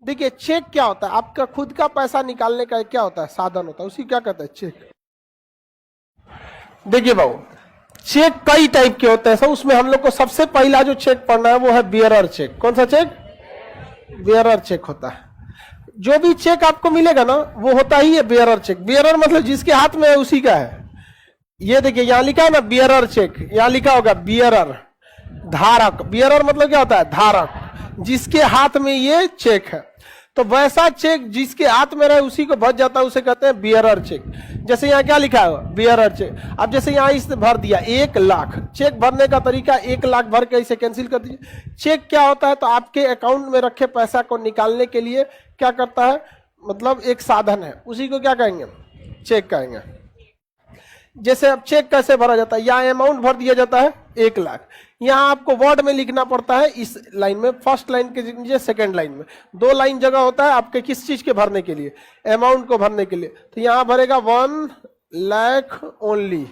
देखिए चेक क्या होता है, आपका खुद का पैसा निकालने का क्या होता है, साधन होता है, उसी क्या कहते हैं, चेक। देखिए बाबू, चेक कई टाइप के होते हैं सर, उसमें हम लोग को सबसे पहला जो चेक पढ़ना है वो है बियरर चेक। कौन सा चेक? बियरर चेक होता है। जो भी चेक आपको मिलेगा ना वो होता ही है बियरर चेक। बियरर मतलब जिसके हाथ में है उसी का है। ये देखिए यहां लिखा है ना बियरर चेक, यहां लिखा होगा बियरर, धारक। बियरर मतलब क्या होता है? धारक, जिसके हाथ में ये चेक है। तो वैसा चेक जिसके हाथ में रहे उसी को बच जाता है, उसे कहते हैं बियरर चेक। जैसे यहाँ क्या लिखा है? Bearer cheque. अब जैसे यहाँ इसने भर दिया 1,00,000, चेक भरने का तरीका 1,00,000 भर के इसे कैंसिल कर दीजिए। चेक क्या होता है? तो आपके अकाउंट में रखे पैसा को निकालने के लिए क्या करता है, मतलब एक साधन है, उसी को क्या कहेंगे? चेक कहेंगे। जैसे अब चेक कैसे भरा जाता है, यहाँ अमाउंट भर दिया जाता है 1,00,000, यहाँ आपको वर्ड में लिखना पड़ता है इस लाइन में, फर्स्ट लाइन के नीचे सेकंड लाइन में 2 लाइन जगह होता है आपके किस चीज के भरने के लिए, अमाउंट को भरने के लिए। तो यहाँ भरेगा 1,00,000 ओनली,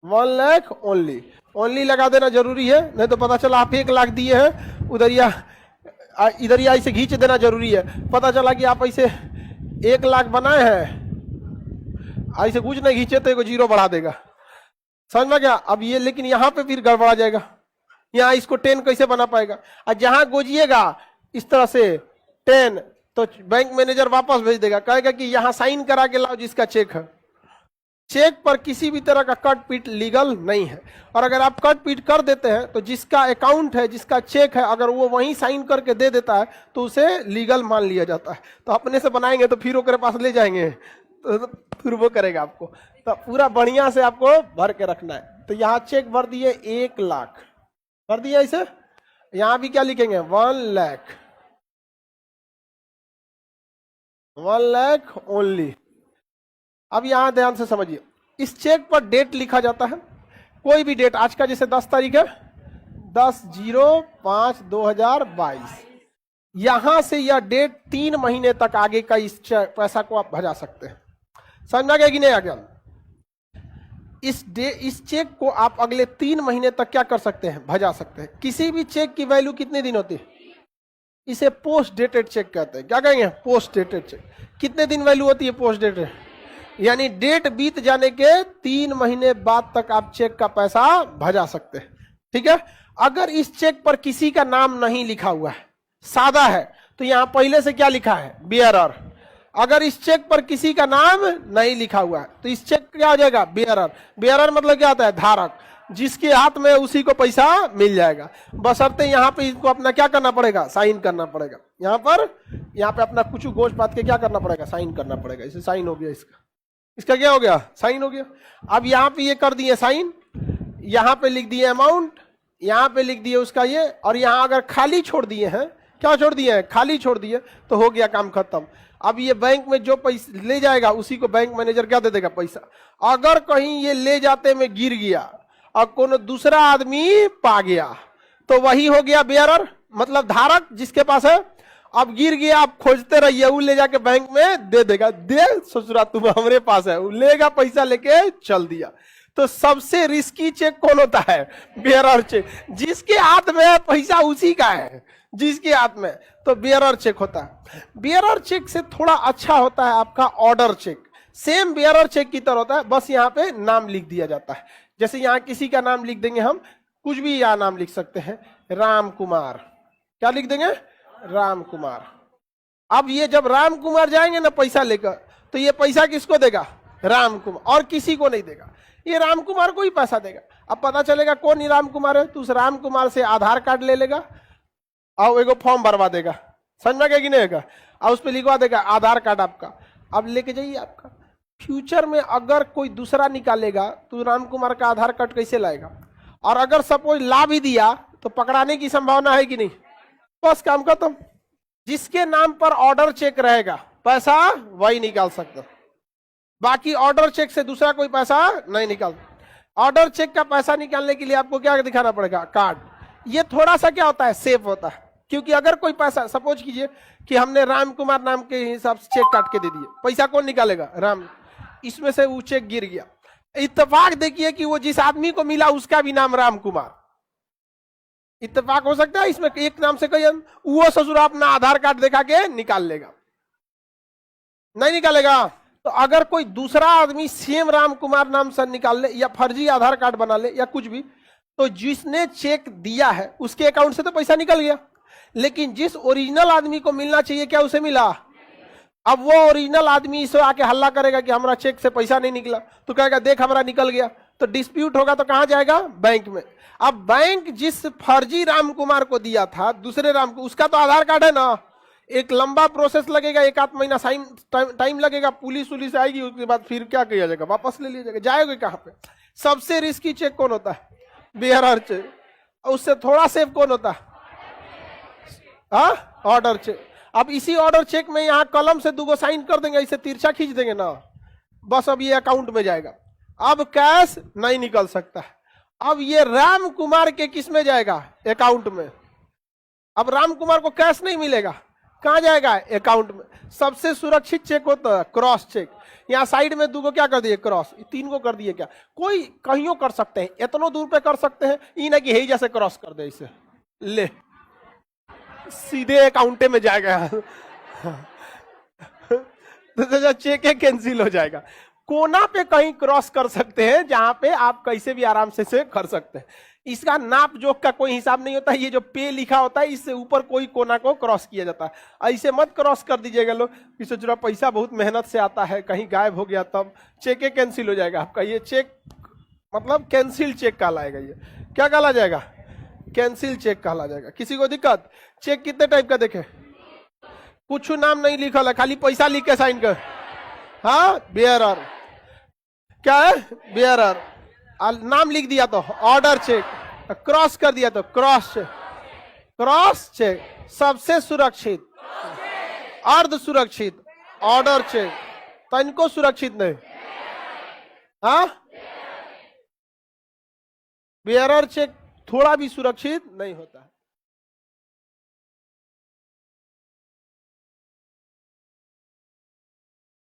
1,00,000 ओनली। ओनली लगा देना जरूरी है, नहीं तो पता चला आप 1,00,000 दिए हैं उधर या इधर, या इसे खींच देना जरूरी है। पता चला कि आप ऐसे 1,00,000 बनाए हैं, ऐसे कुछ नहीं खींचे तो 0 बढ़ा देगा, समझ में गया? अब ये लेकिन यहाँ पे फिर गड़बड़ा जाएगा, यहाँ इसको 10 कैसे बना पाएगा? और जहां गोजिएगा इस तरह से 10, तो बैंक मैनेजर वापस भेज देगा, कहेगा कि यहाँ साइन करा के लाओ जिसका चेक है। चेक पर किसी भी तरह का कट पीट लीगल नहीं है, और अगर आप कट पीट कर देते हैं तो जिसका अकाउंट है, जिसका चेक है, अगर वो वहीं साइन करके दे देता है तो उसे लीगल मान लिया जाता है। तो अपने से बनाएंगे तो फिर ओकरे पास ले जाएंगे तो फिर वो करेगा आपको। तो पूरा बढ़िया से आपको भर के रखना है। तो यहाँ चेक भर दिए 1,00,000 भर दिया, इसे यहाँ भी क्या लिखेंगे? 1,00,000 ओनली। अब यहां ध्यान से समझिए, इस चेक पर डेट लिखा जाता है, कोई भी डेट। आज का जैसे 10 तारीख है, 10/05/2022, यहां से यह डेट 3 महीने तक आगे का इस पैसा को आप भजा सकते हैं। समझा गया कि नहीं? आ गया? इस चेक को आप अगले 3 महीने तक क्या कर सकते हैं? भजा सकते हैं। किसी भी चेक की वैल्यू कितने दिन होती है? इसे पोस्ट डेटेड चेक कहते हैं। क्या कहेंगे? Post dated cheque. कितने दिन वैल्यू होती है पोस्ट डेटेड? यानी डेट बीत जाने के 3 महीने बाद तक आप चेक का पैसा भजा सकते हैं। ठीक है? अगर इस चेक पर किसी का नाम नहीं लिखा हुआ है, सादा है, तो यहां पहले से क्या लिखा है? बियरर। अगर इस चेक पर किसी का नाम नहीं लिखा हुआ है तो इस चेक क्या हो जाएगा? बियरर। बियरर मतलब क्या होता है? धारक, जिसके हाथ में उसी को पैसा मिल जाएगा। बशर्ते यहाँ पे इसको अपना क्या करना पड़ेगा? साइन करना पड़ेगा। यहाँ पे अपना कुछ गोश पात के क्या करना पड़ेगा? साइन करना पड़ेगा। इसे साइन हो गया, इसका क्या हो गया? साइन हो गया। अब यहाँ पे ये कर दिए साइन, यहाँ पे लिख दिए अमाउंट, यहाँ पे लिख दिए उसका ये, और यहाँ अगर खाली छोड़ दिए हैं, क्या छोड़ दिए हैं? खाली छोड़ दिए, तो हो गया काम खत्म। अब ये बैंक में जो पैसा ले जाएगा उसी को बैंक मैनेजर क्या दे देगा? पैसा। अगर कहीं ये ले जाते में गिर गया और कोनो दूसरा आदमी पा गया तो वही हो गया बेयरर, मतलब धारक जिसके पास है। अब गिर गया, आप खोजते रहिए, वो ले जाके बैंक में दे देगा, दे ससुरा तुम हमारे पास है, वो लेगा पैसा लेके चल दिया। तो सबसे रिस्की चेक कौन होता है? Bearer cheque. जिसके हाथ में है पैसा उसी का है, जिसके हाथ में, तो बेयरर चेक होता है। बेयरर चेक से थोड़ा अच्छा होता है आपका order check. Same bearer check की तरह होता है, बस यहाँ पे नाम लिख दिया जाता है। जैसे यहाँ किसी का नाम लिख देंगे, हम कुछ भी यहाँ नाम लिख सकते हैं, राम कुमार। क्या लिख देंगे? राम कुमार। अब ये जब राम कुमार जाएंगे ना पैसा लेकर, तो ये पैसा किसको देगा? राम कुमार, और किसी को नहीं देगा। ये राम कुमार को ही पैसा देगा। अब पता चलेगा कौन ही राम कुमार है, तो उस राम कुमार से आधार कार्ड ले लेगा और एगो फॉर्म भरवा देगा, समझ में गया कि नहीं होगा, और उस पर लिखवा देगा आधार कार्ड आपका। अब लेके जाइए आपका। फ्यूचर में अगर कोई दूसरा निकालेगा तो राम कुमार का आधार कार्ड कैसे लाएगा? और अगर सपोज ला भी दिया तो पकड़ाने की संभावना है कि नहीं? बस काम खत्म। जिसके नाम पर ऑर्डर चेक रहेगा पैसा वही निकाल सकता, बाकी ऑर्डर चेक से दूसरा कोई पैसा नहीं निकाल। ऑर्डर चेक का पैसा निकालने के लिए आपको क्या दिखाना पड़ेगा? कार्ड। ये थोड़ा सा क्या होता है? सेफ होता है, क्योंकि अगर कोई पैसा, सपोज कीजिए कि हमने राम कुमार नाम के हिसाब से चेक काट के दे दिए, पैसा कौन निकालेगा? राम। इसमें से वो चेक गिर गया, इत्तेफाक देखिए कि वो जिस आदमी को मिला उसका भी नाम राम कुमार, इत्तेफाक हो सकता है इसमें, एक नाम से कई वो ससुर अपना आधार कार्ड दिखा के निकाल लेगा, नहीं निकालेगा। तो अगर कोई दूसरा आदमी सेम राम कुमार नाम से निकाल ले या फर्जी आधार कार्ड बना ले या कुछ भी, तो जिसने चेक दिया है उसके अकाउंट से तो पैसा निकल गया, लेकिन जिस ओरिजिनल आदमी को मिलना चाहिए क्या उसे मिला? अब वो ओरिजिनल आदमी इसे आके हल्ला करेगा कि हमारा चेक से पैसा नहीं निकला, तो कहेगा देख हमारा निकल गया, तो डिस्प्यूट होगा, तो कहां जाएगा? बैंक में। अब बैंक जिस फर्जी राम कुमार को दिया था दूसरे राम को, उसका तो आधार कार्ड है ना, एक लंबा प्रोसेस लगेगा, एक आध महीना टाइम लगेगा, पुलिस आएगी, उसके बाद फिर क्या किया जाएगा? वापस ले लिया जाएगा। जाएगा कहां पे? सबसे रिस्की चेक कौन होता है? Bearer cheque. उससे थोड़ा सेफ कौन होता है? Order cheque. अब इसी ऑर्डर चेक में यहां कलम से 2 साइन कर देंगे, इसे तिरछा खींच देंगे ना, बस अब ये अकाउंट में जाएगा। अब कैश नहीं निकल सकता है। अब ये राम कुमार के किस में जाएगा? अकाउंट में। अब राम कुमार को कैश नहीं मिलेगा, कहां जाएगा? अकाउंट में। सबसे सुरक्षित चेक होता है क्रॉस चेक। यहाँ साइड में 2 क्या कर दिए? क्रॉस। 3 को कर दिए क्या? कोई कहीं कर सकते हैं, इतनों दूर पे कर सकते हैं, ये ना कि हे जैसे क्रॉस कर दे, इसे ले सीधे अकाउंटे में जाएगा तो चेक कैंसिल हो जाएगा। कोना पे कहीं क्रॉस कर सकते हैं, जहां पे आप कैसे भी आराम से कर सकते हैं। इसका नाप जोक का कोई हिसाब नहीं होता है। ये जो पे लिखा होता है इससे ऊपर कोई कोना को क्रॉस किया जाता है। ऐसे मत क्रॉस कर दीजिएगा लोग कि सोच रहा पैसा बहुत मेहनत से आता है, कहीं गायब हो गया तब चेक कैंसिल हो जाएगा आपका। ये चेक मतलब कैंसिल चेक कहलाएगा। ये क्या कहला जाएगा? कैंसिल चेक कहला जाएगा। किसी को दिक्कत? चेक कितने टाइप का देखे? कुछ नाम नहीं लिखा है, खाली पैसा लिख के साइन कर। हाँ, बेयरर। क्या है? बेयरर। नाम लिख दिया तो ऑर्डर चेक, क्रॉस कर दिया तो क्रॉस चेक। क्रॉस चेक सबसे सुरक्षित, अर्ध सुरक्षित ऑर्डर चेक, तनको सुरक्षित नहीं। हाँ, बेयरर चेक थोड़ा भी सुरक्षित नहीं होता है।